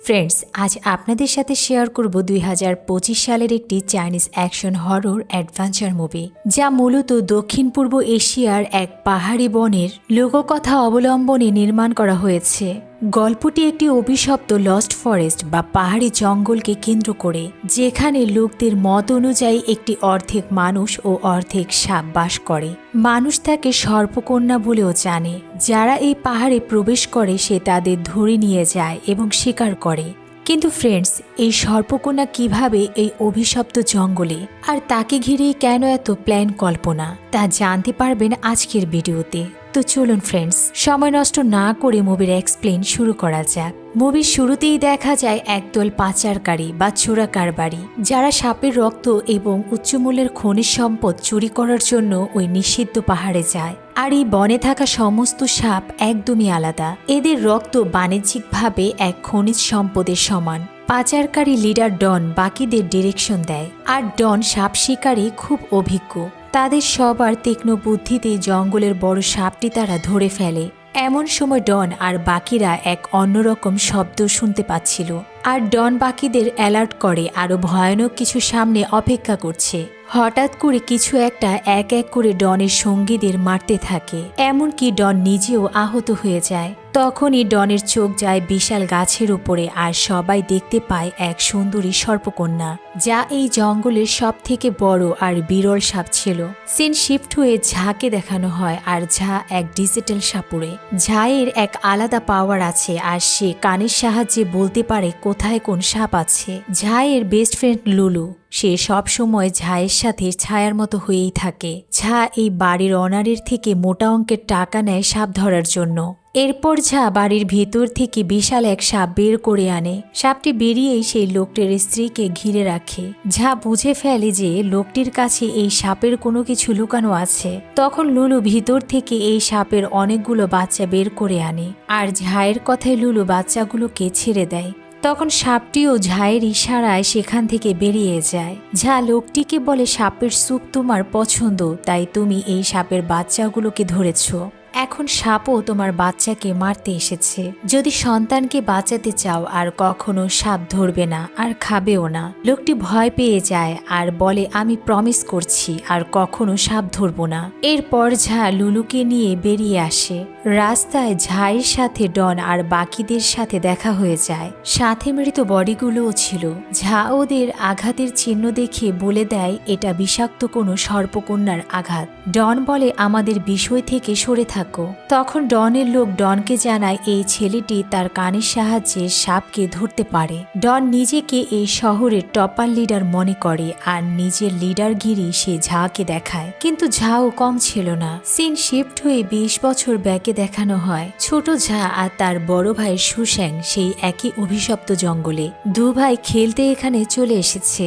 Friends, আজ আপনাদের সাথে শেয়ার করব 2025 সালের একটি Chinese action horror adventure movie, যা মূলত দক্ষিণ পূর্ব এশিয়ার এক পাহাড়ি বনের লোককথা অবলম্বনে নির্মাণ করা হয়েছে। গল্পটি একটি অভিশপ্ত লস্ট ফরেস্ট বা পাহাড়ি জঙ্গলকে কেন্দ্র করে, যেখানে লোকদের মত অনুযায়ী একটি অর্ধেক মানুষ ও অর্ধেক সাপ বাস করে। মানুষ তাকে সর্পকন্যা বলেও জানে। যারা এই পাহাড়ে প্রবেশ করে সে তাদের ধরে নিয়ে যায় এবং শিকার করে। কিন্তু ফ্রেন্ডস, এই সর্পকন্যা কিভাবে এই অভিশপ্ত জঙ্গলে, আর তাকে ঘিরেই কেন এত প্ল্যান কল্পনা, তা জানতে পারবেন আজকের ভিডিওতে। তো চলুন ফ্রেন্ডস, সময় নষ্ট না করে মুভির এক্সপ্লেন শুরু করা যাক। মুভির শুরুতেই দেখা যায় একদল পাচারকারী বা চোরা কারবারি, যারা সাপের রক্ত এবং উচ্চমূল্যের খনিজ সম্পদ চুরি করার জন্য ওই নিষিদ্ধ পাহাড়ে যায়। আর এই বনে থাকা সমস্ত সাপ একদমই আলাদা। এদের রক্ত বাণিজ্যিকভাবে এক খনিজ সম্পদের সমান। পাচারকারী লিডার ডন বাকিদের ডিরেকশন দেয়, আর ডন সাপ শিকারে খুব অভিজ্ঞ। তাদের সবার তীক্ষ্ণ বুদ্ধিতে জঙ্গলের বড় সাপটি তারা ধরে ফেলে। এমন সময় ডন আর বাকিরা এক অন্যরকম শব্দ শুনতে পাচ্ছিল, আর ডন বাকিদের অ্যালার্ট করে আরও ভয়ানক কিছু সামনে অপেক্ষা করছে। হঠাৎ করে কিছু একটা এক এক করে ডনের সঙ্গীদের মারতে থাকে, এমনকি ডন নিজেও আহত হয়ে যায়। তখনই ডনের চোখ যায় বিশাল গাছের উপরে, আর সবাই দেখতে পায় এক সুন্দরী সর্পকন্যা, যা এই জঙ্গলের সব থেকে বড় আর বিরল সাপ ছিল। সিন শিফট হয়ে ঝাঁকে দেখানো হয়, আর ঝা এক ডিজিটাল সাপুরে। ঝায়ের এক আলাদা পাওয়ার আছে, আর সে কানের সাহায্যে বলতে পারে কোথায় কোন সাপ আছে। ঝায়ের বেস্ট ফ্রেন্ড লুলু, সে সব সময় ঝায়ের সাথে ছায়ার মতো হয়েই থাকে। ঝা এই বাড়ির অনারের থেকে মোটা অঙ্কের টাকা নেয় সাপ ধরার জন্য। এরপর ঝা বাড়ির ভিতর থেকে বিশাল এক সাপ বের করে আনে। সাপটি বেরিয়েই সেই লোকটির স্ত্রীকে ঘিরে রাখে। ঝা বুঝে ফেলে যে লোকটির কাছে এই সাপের কোনো কিছু লুকানো আছে। তখন লুলু ভিতর থেকে এই সাপের অনেকগুলো বাচ্চা বের করে আনে, আর ঝায়ের কথায় লুলু বাচ্চাগুলোকে ছেড়ে দেয়। তখন সাপটিও ঝায়ের ইশারায় সেখান থেকে বেরিয়ে যায়। ঝা লোকটিকে বলে, সাপের স্যুপ তোমার পছন্দ, তাই তুমি এই সাপের বাচ্চাগুলোকে ধরেছ। এখন সাপও তোমার বাচ্চাকে মারতে এসেছে। যদি সন্তানকে বাঁচাতে চাও আর কখনো সাপ ধরবে না আর খাবেও না। লোকটি ভয় পেয়ে যায় আর বলে, আমি প্রমিস করছি আর কখনো সাপ ধরব না। এরপর ঝা লুলুকে নিয়ে বেরিয়ে আসে। রাস্তায় ঝায়ের সাথে ডন আর বাকিদের সাথে দেখা হয়ে যায়। সাথে মৃত বডিগুলোও ছিল। ঝা ওদের আঘাতের চিহ্ন দেখে বলে দেয় এটা বিষাক্ত কোনো সর্পকন্যার আঘাত। ডন বলে, আমাদের বিষয় থেকে সরে থাকো। তখন ডনের লোক ডনকে জানায় এই ছেলেটি তার কানের সাহায্যে সাপকে ধরতে পারে। ডন নিজেকে এই শহরের টপার লিডার মনে করে, আর নিজের লিডারগিরি সে ঝাকে দেখায়। কিন্তু ঝাও কম ছিল না। সিন শিফট হয়ে 20 বছর ব্যাকে দেখানো হয়। ছোট ঝা আর তার বড় ভাই সুশ্যাং সেই একই অভিশপ্ত জঙ্গলে। দু ভাই খেলতে এখানে চলে এসেছে।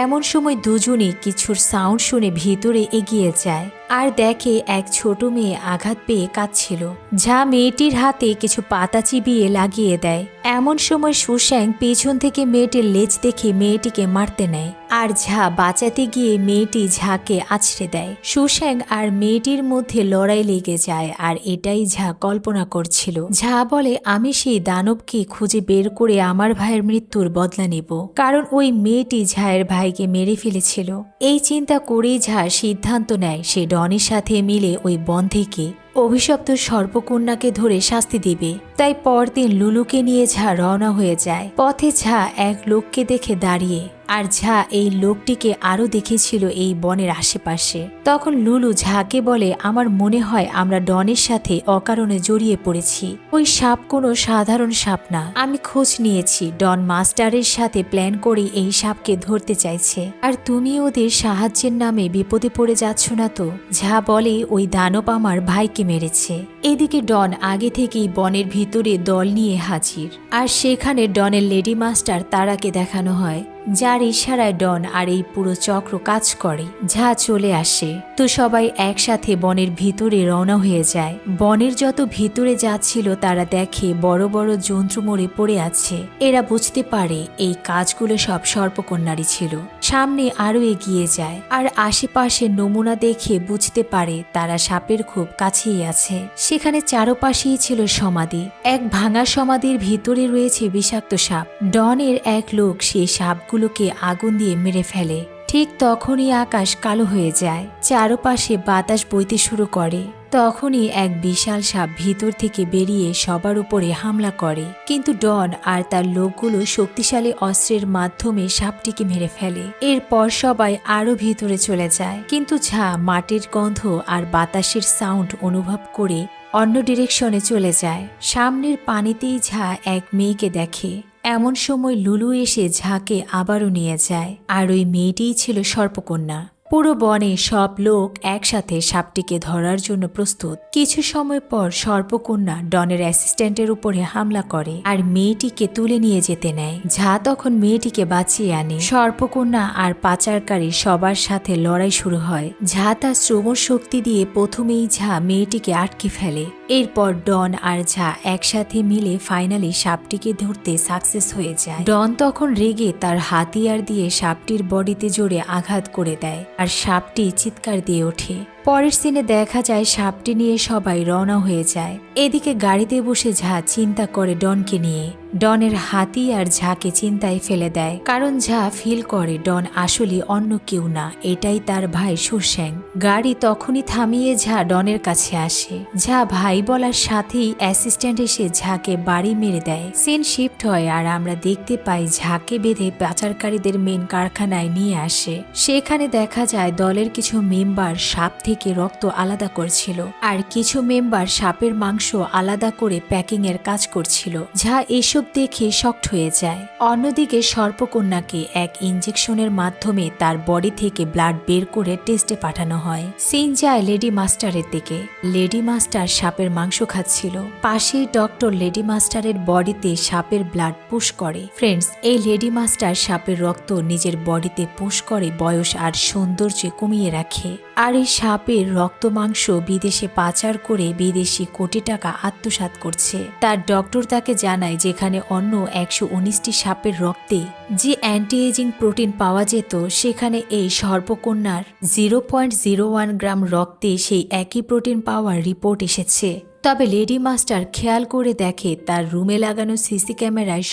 এমন সময় দুজনই কিছুর সাউন্ড শুনে ভিতরে এগিয়ে যায়, আর দেখে এক ছোট মেয়ে আঘাত পেয়ে কাঁদছিল। ঝা মেয়েটির হাতে কিছু পাতা চিবিয়ে লাগিয়ে দেয়। এমন সময় সুশ্যাং পেছন থেকে মেয়েটির লেজ দেখে মেয়েটিকে মারতে নেয়, আর ঝা বাঁচাতে গিয়ে মেয়েটি ঝাকে আছড়ে দেয়। সুশ্যাং আর মেয়েটির মধ্যে লড়াই লেগে যায়, আর এটাই ঝা কল্পনা করছিল। ঝা বলে, আমি সেই দানবকে খুঁজে বের করে আমার ভাইয়ের মৃত্যুর বদলা নেব, কারণ ওই মেয়েটি ঝায়ের ভাইকে মেরে ফেলেছিল। এই চিন্তা করেই ঝা সিদ্ধান্ত নেয় সে ডনের সাথে মিলে ওই বন থেকে অভিশপ্ত সর্পকন্যাকে ধরে শাস্তি দিবে। তাই পরদিন লুলুকে নিয়ে ঝা রওনা হয়ে যায়। পথে ঝা এক লোককে দেখে দাঁড়িয়ে, আর ঝা এই লোকটিকে আরও দেখেছিল এই বনের আশেপাশে। তখন লুলু ঝাকে বলে, আমার মনে হয় আমরা ডনের সাথে অকারণে জড়িয়ে পড়েছি। ওই সাপ কোনো সাধারণ সাপ না। আমি খোঁজ নিয়েছি, ডন মাস্টারের সাথে প্ল্যান করে এই সাপকে ধরতে চাইছে। আর তুমি ওদের সাহায্যের নামে বিপদে পড়ে যাচ্ছ না তো? ঝা বলে, ওই দানব আমার ভাইকে মেরেছে। এদিকে ডন আগে থেকেই বনের ভিতরে দল নিয়ে হাজির, আর সেখানে ডনের লেডি মাস্টার তারাকে দেখানো হয়। যার ইশারায় ডন আর এই পুরো চক্র কাজ করে। ঝা চলে আসে তো সবাই একসাথে বনের ভিতরে রওনা হয়ে যায়। বনের যত ভিতরে যাচ্ছিল তারা দেখে বড় বড় জন্তু মরে পড়ে আছে। এরা বুঝতে পারে এই কাজগুলো সব সর্পকন্যারই ছিল। সামনে আরো এগিয়ে যায় আর আশেপাশে নমুনা দেখে বুঝতে পারে তারা সাপের খুব কাছেই আছে। সেখানে চারপাশেই ছিল সমাধি। এক ভাঙা সমাধির ভিতরে রয়েছে বিষাক্ত সাপ। ডনের এক লোক সেই সাপগুলোকে আগুন দিয়ে মেরে ফেলে। ঠিক তখনই আকাশ কালো হয়ে যায়, চারপাশে বাতাস বইতে শুরু করে। তখনই এক বিশাল সাপ ভিতর থেকে বেরিয়ে সবার উপরে হামলা করে, কিন্তু ডন আর তার লোকগুলো শক্তিশালী অস্ত্রের মাধ্যমে সাপটিকে মেরে ফেলে। এরপর সবাই আরো ভিতরে চলে যায়, কিন্তু ঝা মাটির গন্ধ আর বাতাসের সাউন্ড অনুভব করে অন্য ডিরেকশনে চলে যায়। সামনের পানিতেই ঝা এক মেয়েকে দেখে। এমন সময় লুলু এসে ঝাকে আবারও নিয়ে যায়, আর ওই মেয়েটিই ছিল সর্পকন্যা। পুরো বনে সব লোক একসাথে সাপটিকে ধরার জন্য প্রস্তুত। কিছু সময় পর সর্পকন্যা ডনের অ্যাসিস্ট্যান্টের উপরে হামলা করে আর মেয়েটিকে তুলে নিয়ে যেতে নেয়। ঝা তখন মেয়েটিকে বাঁচিয়ে আনে। সর্পকন্যা আর পাচারকারী সবার সাথে লড়াই শুরু হয়। ঝা তার শ্রবণ শক্তি দিয়ে প্রথমেই মেয়েটিকে আটকে ফেলে। এরপর ডন আর ঝা একসাথে মিলে ফাইনালি সাপটিকে ধরতে সাকসেস হয়ে যায়। ডন তখন রেগে তার হাতিয়ার দিয়ে সাপটির বডিতে জোরে আঘাত করে দেয় আর সাপটি চিৎকার দিয়ে ওঠে। পরের সিনে দেখা যায় সাপটি নিয়ে সবাই রওনা হয়ে যায়। এদিকে গাড়িতে বসে ঝা চিন্তা করে ডনকে নিয়ে। ডনের হাতি আর ঝাকে চিন্তায় ফেলে দেয়, কারণ ঝা ফিল করে ডন আসলে অন্য কেউ না, এটাই তার ভাই সুরশ্যাং। গাড়ি তখনই থামিয়ে ঝা ডনের কাছে আসে। ঝা ভাই বলার সাথেই অ্যাসিস্ট্যান্ট এসে ঝাকে বাড়ি মেরে দেয়। সিন শিফট হয় আর আমরা দেখতে পাই ঝাকে বেঁধে পাচারকারীদের মেন কারখানায় নিয়ে আসে। সেখানে দেখা যায় দলের কিছু মেম্বার সাপ থেকে রক্ত আলাদা করছিল আর কিছু মেম্বার সাপের মাংস আলাদা করে প্যাকিং এর কাজ করছিল। ঝা এসব দেখে শকড হয়ে যায়। অন্যদিকে সর্পকন্যাকে এক ইনজেকশনের মাধ্যমে তার বডি থেকে ব্লাড বের করে টেস্টে পাঠানো হয়। সিন যায় লেডি মাস্টারের দিকে। লেডি মাস্টার সাপের মাংস খাচ্ছিল। পাশেই ডক্টর লেডি মাস্টারের বডিতে সাপের ব্লাড পুশ করে। ফ্রেন্ডস, এই লেডি মাস্টার সাপের রক্ত নিজের বডিতে পুশ করে বয়স আর সৌন্দর্য কমিয়ে রাখে। আর এই সাপের রক্ত মাংস বিদেশে পাচার করে বিদেশি কোটি টাকা আত্মসাৎ করছে। তার ডক্টর তাকে জানায় যেখানে অন্য 119টি সাপের রক্তে যে অ্যান্টি এজিং প্রোটিন পাওয়া যেত, সেখানে এই সর্পকন্যার 0.01 গ্রাম রক্তে সেই একই প্রোটিন পাওয়ার রিপোর্ট এসেছে। তবে লেডি মাস্টার খেয়াল করে দেখে তার রুমে লাগানো সিসি ক্যামেরায়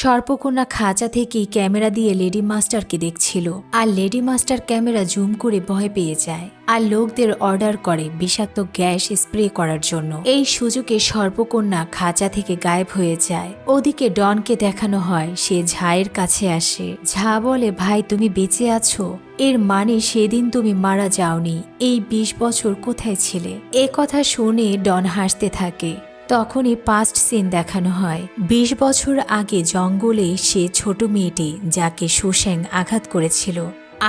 সর্পকন্যা খাঁচা থেকেই ক্যামেরা দিয়ে লেডি মাস্টারকে দেখছিল। আর লেডি মাস্টার ক্যামেরা জুম করে ভয় পেয়ে যায় আর লোকদের অর্ডার করে বিষাক্ত গ্যাস স্প্রে করার জন্য। এই সুযোগে সর্পকন্যা খাঁচা থেকে গায়েব হয়ে যায়। ওদিকে ডনকে দেখানো হয় সে ঝায়ের কাছে আসে। ঝা বলে, ভাই তুমি বেঁচে আছো, এর মানে সেদিন তুমি মারা যাওনি। এই 20 বছর কোথায় ছিলে? এ কথা শুনে ডন হাসতে থাকে। তখনই পাস্ট সিন দেখানো হয়। 20 বছর আগে জঙ্গলে সে ছোট মেয়েটি যাকে সুরশ্যাং আঘাত করেছিল।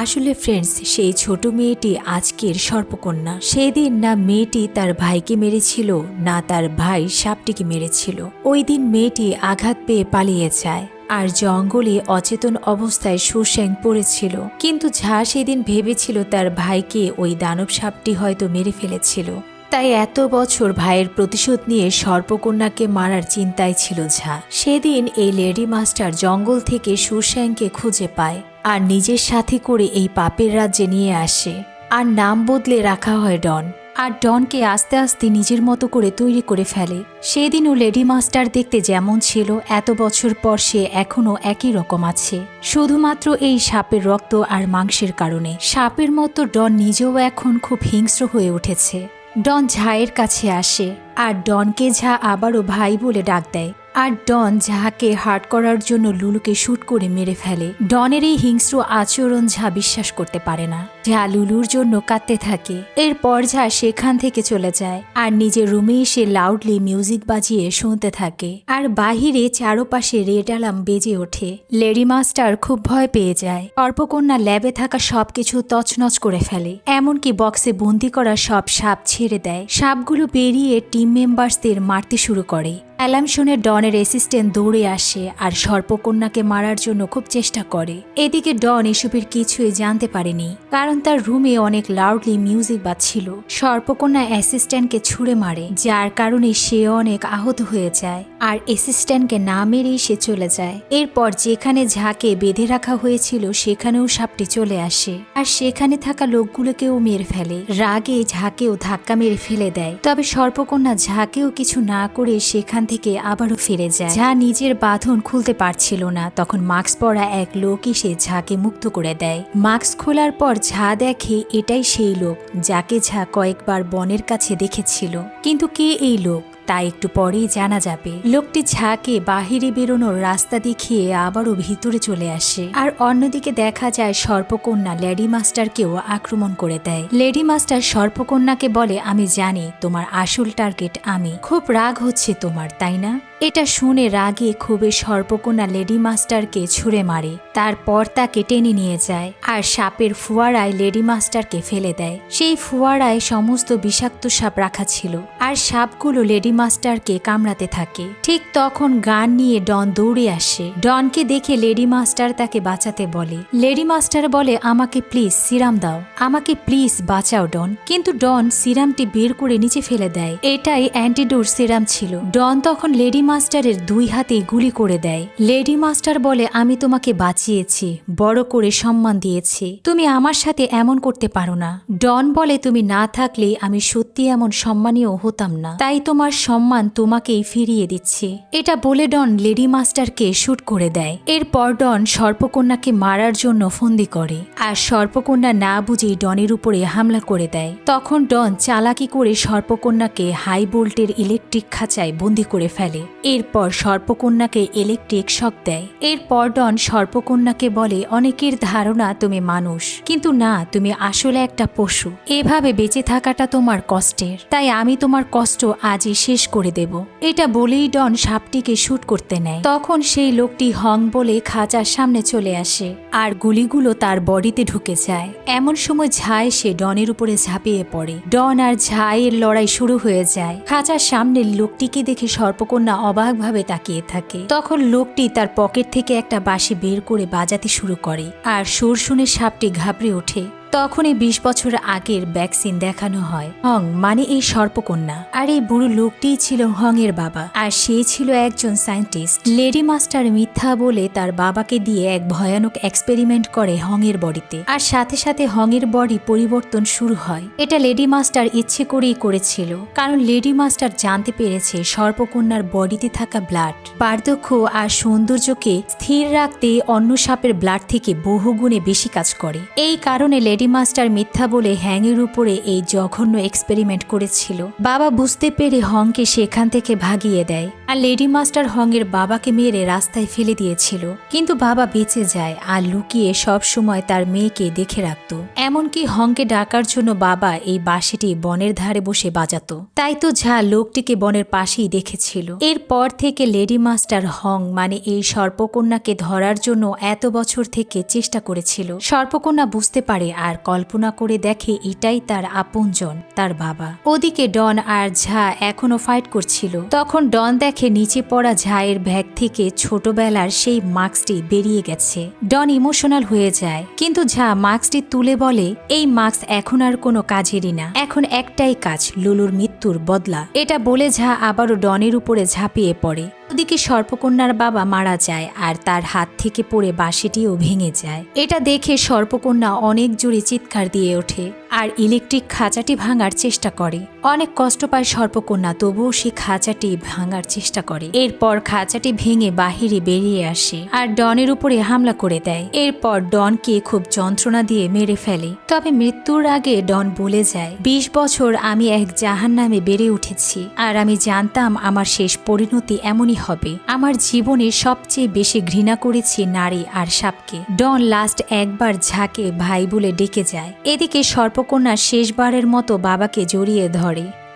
আসলে ফ্রেন্ডস, সেই ছোট মেয়েটি আজকের সর্পকন্যা। সেদিন না মেয়েটি তার ভাইকে মেরেছিল, না তার ভাই সাপটিকে মেরেছিল। ওই দিন মেয়েটি আঘাত পেয়ে পালিয়ে যায় আর জঙ্গলে অচেতন অবস্থায় সুরশ্যাং পড়েছিল। কিন্তু ঝা সেদিন ভেবেছিল তার ভাইকে ওই দানব সাপটি হয়তো মেরে ফেলেছিল। তাই এত বছর ভাইয়ের প্রতিশোধ নিয়ে সর্পকন্যাকে মারার চিন্তায় ছিল ঝা। সেদিন এই লেডি মাস্টার জঙ্গল থেকে সুরশ্যাংকে খুঁজে পায় আর নিজের সাথে করে এই পাপের রাজ্যে নিয়ে আসে। আর নাম বদলে রাখা হয় ডন। আর ডনকে আস্তে আস্তে নিজের মতো করে তৈরি করে ফেলে। সেদিনও লেডি মাস্টার দেখতে যেমন ছিল, এত বছর পর সে এখনো একই রকম আছে, শুধুমাত্র এই সাপের রক্ত আর মাংসের কারণে। সাপের মতো ডন নিজেও এখন খুব হিংস্র হয়ে উঠেছে। ডন ঝায়ের কাছে আসে আর ডনকে ঝা আবারও ভাই বলে ডাক দেয়। আর ডন ঝাকে হার্ট করার জন্য লুলুকে শুট করে মেরে ফেলে। ডনের এই হিংস্র আচরণ ঝা বিশ্বাস করতে পারে না। ঝা লুলুর জন্য কাঁদতে থাকে। এরপর ঝা সেখান থেকে চলে যায় আর নিজের রুমে এসে লাউডলি মিউজিক বাজিয়ে শুনতে থাকে। আর বাহিরে চারপাশে রেড অ্যালার্ম বেজে ওঠে। লেডি মাস্টার খুব ভয় পেয়ে যায়। সর্পকন্যা ল্যাবে থাকা সবকিছু তছনছ করে ফেলে, এমনকি বক্সে বন্দি করা সব সাপ ছেড়ে দেয়। সাপগুলো বেরিয়ে টিম মেম্বার্সদের মারতে শুরু করে। অ্যালার্ম শুনে ডনের অ্যাসিস্ট্যান্ট দৌড়ে আসে আর সর্পকন্যাকে মারার জন্য খুব চেষ্টা করে। এদিকে ডন এসবের কিছুই জানতে পারেনি, কারণ তার রুমে অনেক লাউডলি মিউজিক বাজছিল। সর্পকন্যা অ্যাসিস্ট্যান্টকে ছুঁড়ে মারে, যার কারণে সে অনেক আহত হয়ে যায় আর অ্যাসিস্ট্যান্টকে না মেরেই সে চলে যায়। এরপর যেখানে ঝাঁকে বেঁধে রাখা হয়েছিল সেখানেও সাপটি চলে আসে আর সেখানে থাকা লোকগুলোকেও মেরে ফেলে। রাগে ঝাঁকেও ধাক্কা মেরে ফেলে দেয়। তবে সর্পকন্যা ঝাঁকেও কিছু না করে সেখান থেকে আবারও ফিরে যায়। ঝা নিজের বাঁধন খুলতে পারছিল না, তখন মাস্ক পরা এক লোক এসে ঝাঁকে মুক্ত করে দেয়। মাস্ক খোলার পর ঝা দেখে এটাই সেই লোক যাকে ঝা কয়েকবার বনের কাছে দেখেছিল। কিন্তু কে এই লোক তা একটু পরেই জানা যাবে। লোকটি ঝাঁকে বাহিরে বেরোনোর রাস্তা দেখিয়ে আবারও ভিতরে চলে আসে। আর অন্যদিকে দেখা যায় সর্পকন্যা লেডি মাস্টারকেও আক্রমণ করে দেয়। লেডি মাস্টার সর্পকন্যাকে বলে, আমি জানি তোমার আসল টার্গেট আমি। খুব রাগ হচ্ছে তোমার, তাই না? এটা শুনে রাগে ক্ষোভে সর্পকন্যা লেডি মাস্টারকে ছুঁড়ে মারে। তারপর তাকে টেনে নিয়ে যায় আর সাপের ফোয়ারায় লেডি মাস্টারকে ফেলে দেয়। সেই ফোয়ারায় সমস্ত বিষাক্ত সাপ রাখা ছিল আর সাপগুলো লেডি মাস্টারকে কামড়াতে থাকে। ঠিক তখন গান নিয়ে ডন দৌড়ে আসে। ডনকে দেখে লেডি মাস্টার তাকে বাঁচাতে বলে। লেডি মাস্টার বলে, আমাকে প্লিজ সিরাম দাও, আমাকে প্লিজ বাঁচাও ডন। কিন্তু ডন সিরামটি বের করে নিচে ফেলে দেয়। এটাই অ্যান্টিডোট সিরাম ছিল। ডন তখন লেডি মাস্টারের দুই হাতে গুলি করে দেয়। লেডি মাস্টার বলে, আমি তোমাকে বাঁচিয়েছি, বড় করে সম্মান দিয়েছি, তুমি আমার সাথে এমন করতে পারো না। ডন বলে, তুমি না থাকলে আমি সত্যি এমন সম্মানীয় হতাম না, তাই তোমার সম্মান তোমাকেই ফিরিয়ে দিচ্ছি। এটা বলে ডন লেডি মাস্টারকে শুট করে দেয়। এরপর ডন সর্পকন্যাকে মারার জন্য ফন্দি করে আর সর্পকন্যা না বুঝেই ডনের উপরে হামলা করে দেয়। তখন ডন চালাকি করে সর্পকন্যাকে হাই ভোল্টের ইলেকট্রিক খাঁচায় বন্দি করে ফেলে। এরপর সর্পকন্যাকে ইলেকট্রিক শক দেয়। এরপর ডন সর্পকন্যাকে বলে, অনেকের ধারণা তুমি মানুষ, কিন্তু না, তুমি আসলে একটা পশু। এভাবে বেঁচে থাকাটা তোমার কষ্টের, তাই আমি তোমার কষ্ট আজই শেষ করে দেব। এটা বলেই ডন সাপটিকে শুট করতে নেয়। তখন সেই লোকটি হং বলে খাঁচার সামনে চলে আসে আর গুলিগুলো তার বডিতে ঢুকে যায়। এমন সময় ঝা এসে ডনের উপরে ঝাঁপিয়ে পড়ে। ডন আর ঝায়ের লড়াই শুরু হয়ে যায়। খাঁচার সামনে লোকটিকে দেখে সর্পকন্যা অবাকভাবে তাকিয়ে থাকে। তখন লোকটি তার পকেট থেকে একটা বাঁশি বের করে বাজাতে শুরু করে আর সুর শুনে সাপটি ঘাবড়ে ওঠে। তখনই 20 বছর আগের ভ্যাকসিন দেখানো হয়। হং মানে এই সর্পকন্যা, আর এই বুড়ো লোকটিই ছিল হং এর বাবা, আর সে ছিল একজন সায়েন্টিস্ট। লেডি মাস্টার মিথ্যা বলে তার বাবাকে দিয়ে এক ভয়ানক এক্সপেরিমেন্ট করে হং এর বডিতে, আর সাথে সাথে হং এর বডি পরিবর্তন শুরু হয়। এটা লেডি মাস্টার ইচ্ছে করেই করেছিল, কারণ লেডি মাস্টার জানতে পেরেছে সর্পকন্যার বডিতে থাকা ব্লাড বার্ধক্য আর সৌন্দর্যকে স্থির রাখতে অন্য সাপের ব্লাড থেকে বহুগুণে বেশি কাজ করে। এই কারণে লেডি মাস্টার মিথ্যা বলে হ্যাংয়ের উপরে এই জঘন্য এক্সপেরিমেন্ট করেছিল। বাবা বুঝতে পেরে হংকে সেখান থেকে ভাগিয়ে দেয় আর লেডি মাস্টার হংয়ের বাবাকে মেরে রাস্তায় ফেলে দিয়েছিল। কিন্তু বাবা বেঁচে যায় আর লুকিয়ে সব সময় তার মেয়েকে দেখে রাখত। এমনকি হংকে ডাকার জন্য বাবা এই বাঁশিটি বনের ধারে বসে বাজাতো। তাই তো ঝা লোকটিকে বনের পাশেই দেখেছিল। এরপর থেকে লেডি মাস্টার হং মানে এই সর্পকন্যাকে ধরার জন্য এত বছর থেকে চেষ্টা করেছিল। সর্পকন্যা বুঝতে পারে আর কল্পনা করে দেখে এটাই তার আপনজন, তার বাবা। ওদিকে ডন আর ঝা এখনো ফাইট করছিল। তখন ডন দেখে নিচে পড়া ঝায়ের ব্যাগ থেকে ছোটবেলার সেই মাস্কটি বেরিয়ে গেছে। ডন ইমোশনাল হয়ে যায়, কিন্তু ঝা মাস্কটি তুলে বলে, এই মাস্ক এখন আর কোনো কাজেরই না, এখন একটাই কাজ, লুলুর মৃত্যুর বদলা। এটা বলে ঝা আবারও ডনের উপরে ঝাঁপিয়ে পড়ে। ওদিকে সর্পকন্যার বাবা মারা যায় আর তার হাত থেকে পড়ে বাঁশিটিও ভেঙে যায়। এটা দেখে সর্পকন্যা অনেক জোরে চিৎকার দিয়ে ওঠে আর ইলেকট্রিক খাঁচাটি ভাঙার চেষ্টা করে। অনেক কষ্ট পায় সর্পকন্যা, তবুও সে খাঁচাটি ভাঙার চেষ্টা করে। এরপর খাঁচাটি ভেঙে বাহিরে বেরিয়ে আসে আর ডনের উপরে হামলা করে দেয়। এরপর ডনকে খুব যন্ত্রণা দিয়ে মেরে ফেলে। তবে মৃত্যুর আগে ডন বলে যায়, 20 বছর আমি এক জাহান্নামে বেড়ে উঠেছি আর আমি জানতাম আমার শেষ পরিণতি এমনই হবে। আমার জীবনে সবচেয়ে বেশি ঘৃণা করেছি নারী আর সাপকে। ডন লাস্ট একবার ঝাঁকে ভাই বলে ডেকে যায়। এদিকে সর্পকন্যা শেষবারের মতো বাবাকে জড়িয়ে ধরে।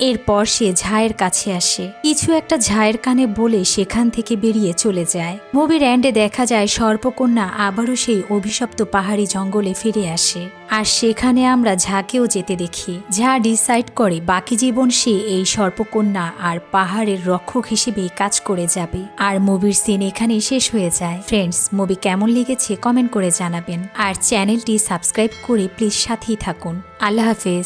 এরপর সে ঝায়ের কাছে আসে, কিছু একটা ঝায়ের কানে বলে সেখান থেকে বেরিয়ে চলে যায়। মুভির এন্ডে দেখা যায় সর্পকন্যা আবারও সেই অভিশপ্ত পাহাড়ি জঙ্গলে ফিরে আসে আর সেখানে আমরা ঝাঁকেও যেতে দেখি। ঝা ডিসাইড করে বাকি জীবন সে এই সর্পকন্যা আর পাহাড়ের রক্ষক হিসেবেই কাজ করে যাবে। আর মুভির সিন এখানেই শেষ হয়ে যায়। ফ্রেন্ডস, মুভি কেমন লেগেছে কমেন্ট করে জানাবেন আর চ্যানেলটি সাবস্ক্রাইব করে প্লিজ সাথেই থাকুন। আল্লাহ হাফেজ।